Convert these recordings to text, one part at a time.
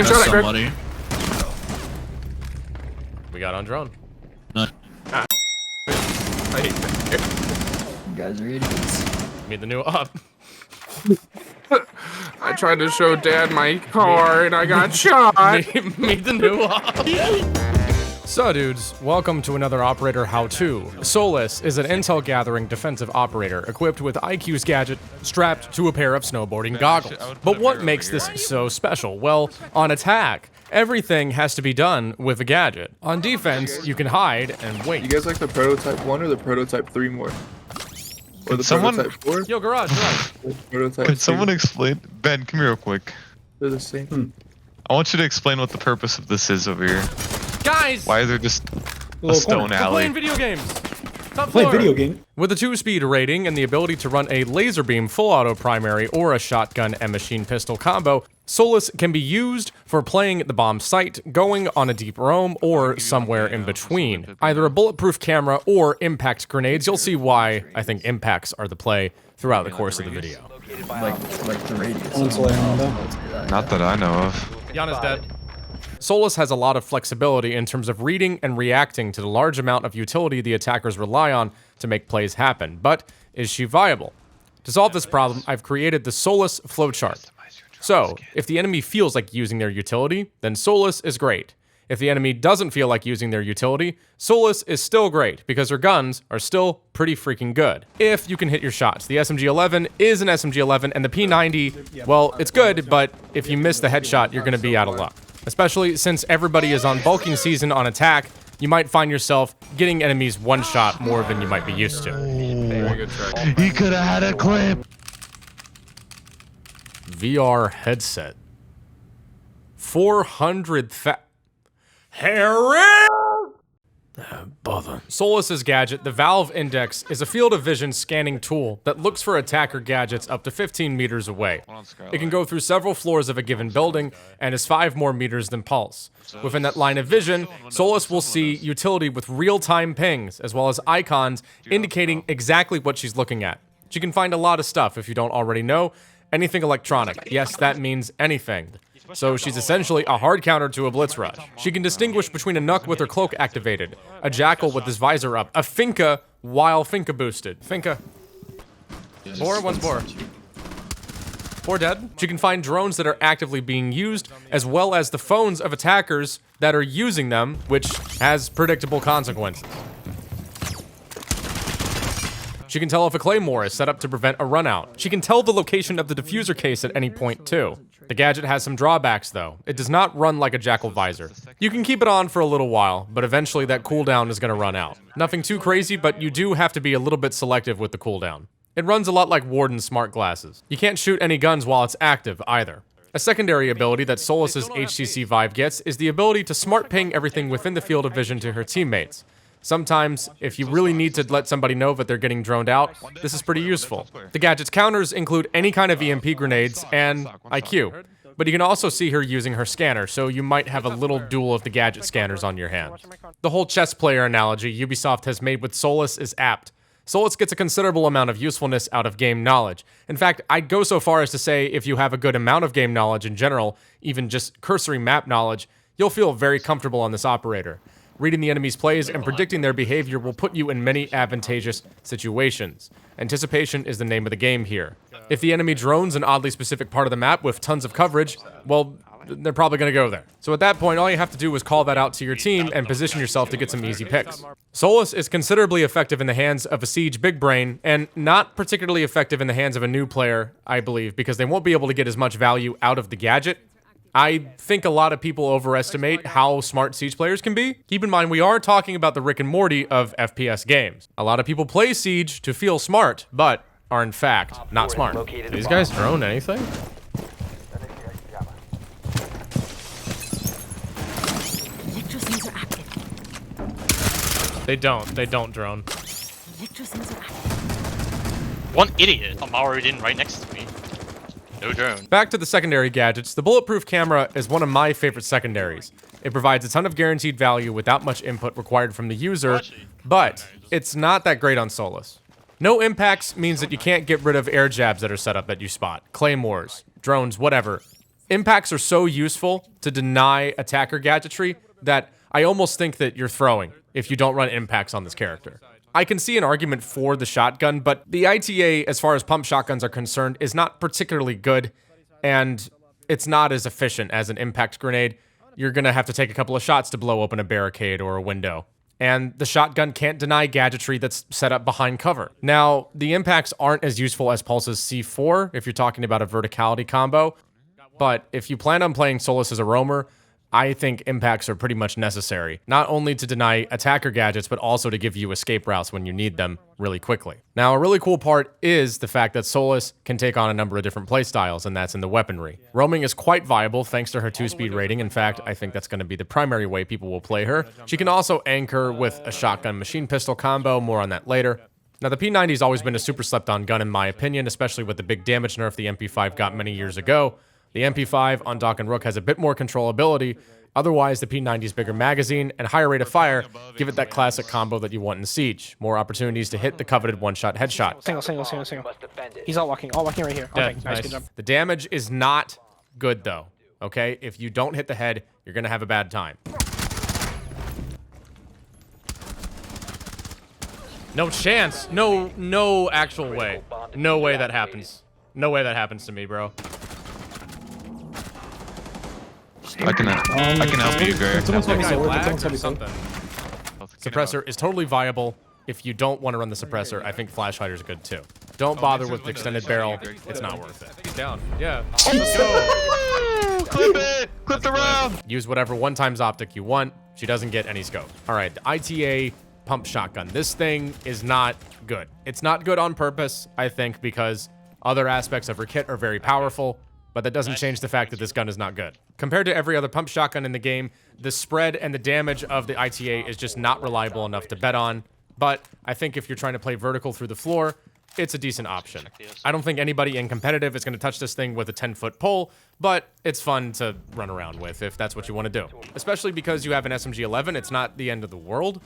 Somebody. We got on drone. No. I hate that. You guys are idiots. Meet the new up. I tried to show Dad my car and I got shot. Meet the new up. So dudes, welcome to another operator how-to. Solis is an intel gathering defensive operator equipped with IQ's gadget strapped to a pair of snowboarding goggles. But what makes this so special? Well, on attack, everything has to be done with a gadget. On defense, you can hide and wait. You guys like the prototype 1 or the prototype 3 more? Or the prototype 4? Yo, garage. Prototype Could 2? someone explain? Ben, come here real quick. They're the same. I want you to explain what the purpose of this is over here. Guys! Why is there just a stone We're alley? playing video games. Top Play floor. video game. With a 2-speed rating and the ability to run a laser beam full auto primary or a shotgun and machine pistol combo, Solis can be used for playing at the bomb site, going on a deep roam, or somewhere in between. Either a bulletproof camera or impact grenades. You'll see why I think impacts are the play throughout the course of the video. Like the radius. Not that I know of. Yana's dead. Solis has a lot of flexibility in terms of reading and reacting to the large amount of utility the attackers rely on to make plays happen. But is she viable? To solve this problem, I've created the Solis flowchart. So, if the enemy feels like using their utility, then Solis is great. If the enemy doesn't feel like using their utility, Solis is still great because her guns are still pretty freaking good. If you can hit your shots. The SMG-11 is an SMG-11 and the P90, well, it's good, but if you miss the headshot, you're gonna be out of luck. Especially since everybody is on bulking season on attack, you might find yourself getting enemies one shot more than you might be used to. He could have had a clip. VR headset. 400,000. Harry! Bother. Solis's gadget, the Valve Index, is a field of vision scanning tool that looks for attacker gadgets up to 15 meters away. It can go through several floors of a given building and is 5 more meters than Pulse. Within that line of vision, Solis will see utility with real-time pings, as well as icons indicating exactly what she's looking at. She can find a lot of stuff if you don't already know. Anything electronic. Yes, that means anything. So she's essentially a hard counter to a blitz rush. She can distinguish between a Nuck with her cloak activated, a Jackal with his visor up, a Finka while Finka boosted. Finka. One's more. 4 dead. She can find drones that are actively being used, as well as the phones of attackers that are using them, which has predictable consequences. She can tell if a claymore is set up to prevent a runout. She can tell the location of the diffuser case at any point too. The gadget has some drawbacks though. It does not run like a Jackal visor. You can keep it on for a little while, but eventually that cooldown is going to run out. Nothing too crazy, but you do have to be a little bit selective with the cooldown. It runs a lot like Warden's smart glasses. You can't shoot any guns while it's active either. A secondary ability that Solis's HCC Vive gets is the ability to smart ping everything within the field of vision to her teammates. Sometimes, if you really need to let somebody know that they're getting droned out, this is pretty useful. The gadget's counters include any kind of EMP grenades and IQ, but you can also see her using her scanner, so you might have a little duel of the gadget scanners on your hand. The whole chess player analogy Ubisoft has made with Solis is apt. Solis gets a considerable amount of usefulness out of game knowledge. In fact, I'd go so far as to say if you have a good amount of game knowledge in general, even just cursory map knowledge, you'll feel very comfortable on this operator. Reading the enemy's plays and predicting their behavior will put you in many advantageous situations. Anticipation is the name of the game here. If the enemy drones an oddly specific part of the map with tons of coverage, well, they're probably going to go there. So at that point, all you have to do is call that out to your team and position yourself to get some easy picks. Solis is considerably effective in the hands of a Siege big brain, and not particularly effective in the hands of a new player, I believe, because they won't be able to get as much value out of the gadget. I think a lot of people overestimate how smart Siege players can be. Keep in mind, we are talking about the Rick and Morty of FPS games. A lot of people play Siege to feel smart, but are in fact not smart. Do these guys drone anything? They don't drone. One idiot. I'm already in right next to me. No drone. Back to the secondary gadgets, the bulletproof camera is one of my favorite secondaries. It provides a ton of guaranteed value without much input required from the user, but it's not that great on Solis. No impacts means that you can't get rid of air jabs that are set up that you spot, claymores, drones, whatever. Impacts are so useful to deny attacker gadgetry that I almost think that you're throwing if you don't run impacts on this character. I can see an argument for the shotgun, but the ITA, as far as pump shotguns are concerned, is not particularly good, and it's not as efficient as an impact grenade. You're gonna have to take a couple of shots to blow open a barricade or a window. And the shotgun can't deny gadgetry that's set up behind cover. Now, the impacts aren't as useful as Pulse's C4 if you're talking about a verticality combo, but if you plan on playing Solis as a roamer, I think impacts are pretty much necessary, not only to deny attacker gadgets, but also to give you escape routes when you need them really quickly. Now, a really cool part is the fact that Solis can take on a number of different playstyles, and that's in the weaponry. Roaming is quite viable thanks to her 2-speed rating. In fact, I think that's going to be the primary way people will play her. She can also anchor with a shotgun machine pistol combo, more on that later. Now, the P90's always been a super slept-on gun in my opinion, especially with the big damage nerf the MP5 got many years ago. The MP5 on Dock and Rook has a bit more controllability. Otherwise, the P90's bigger magazine and higher rate of fire give it that classic combo that you want in Siege. More opportunities to hit the coveted one-shot headshot. Single. He's all walking right here. Okay, nice, good job. The damage is not good, though, okay? If you don't hit the head, you're going to have a bad time. No chance. No actual way. No way that happens. No way that happens to me, bro. I can help you, Gregor. Suppressor is totally viable. If you don't want to run the suppressor, I think flash hider is good too. Don't bother with the extended barrel. It's not worth it. He's down. Yeah. Let's go. Clip it! Clip the round! Use whatever 1x optic you want. She doesn't get any scope. All right, the ITA pump shotgun. This thing is not good. It's not good on purpose, I think, because other aspects of her kit are very powerful, but that doesn't change the fact that this gun is not good. Compared to every other pump shotgun in the game, the spread and the damage of the ITA is just not reliable enough to bet on. But I think if you're trying to play vertical through the floor, it's a decent option. I don't think anybody in competitive is going to touch this thing with a 10-foot pole, but it's fun to run around with if that's what you want to do. Especially because you have an SMG-11, it's not the end of the world.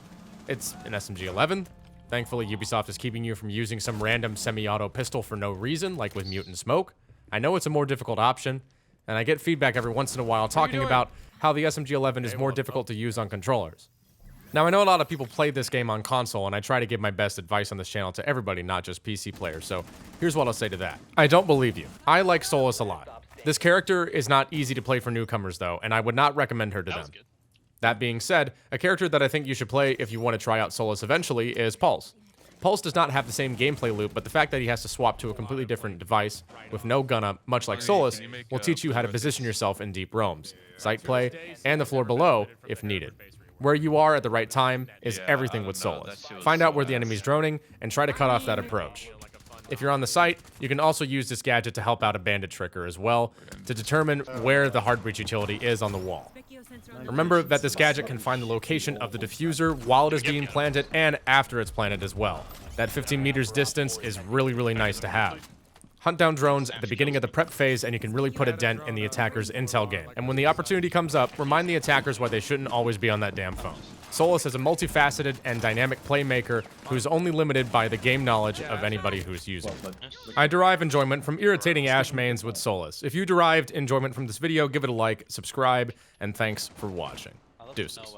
It's an SMG-11. Thankfully, Ubisoft is keeping you from using some random semi-auto pistol for no reason, like with Mutant Smoke. I know it's a more difficult option, and I get feedback every once in a while talking about how the SMG-11 is more difficult to use on controllers. Now, I know a lot of people play this game on console, and I try to give my best advice on this channel to everybody, not just PC players, so here's what I'll say to that. I don't believe you. I like Solis a lot. This character is not easy to play for newcomers, though, and I would not recommend her to them. That being said, a character that I think you should play if you want to try out Solis eventually is Pulse. Pulse does not have the same gameplay loop, but the fact that he has to swap to a completely different device with no gun up, much like Solis, will teach you how to position yourself in deep roams, sight play, and the floor below if needed. Where you are at the right time is everything with Solis. Find out where the enemy's droning and try to cut off that approach. If you're on the site, you can also use this gadget to help out a bandit tricker as well, to determine where the hard breach utility is on the wall. Remember that this gadget can find the location of the diffuser while it is being planted and after it's planted as well. That 15 meters distance is really, really nice to have. Hunt down drones at the beginning of the prep phase and you can really put a dent in the attacker's intel game. And when the opportunity comes up, remind the attackers why they shouldn't always be on that damn phone. Solis is a multifaceted and dynamic playmaker who's only limited by the game knowledge of anybody who's using it. I derive enjoyment from irritating Ash mains with Solis. If you derived enjoyment from this video, give it a like, subscribe, and thanks for watching. Deuces.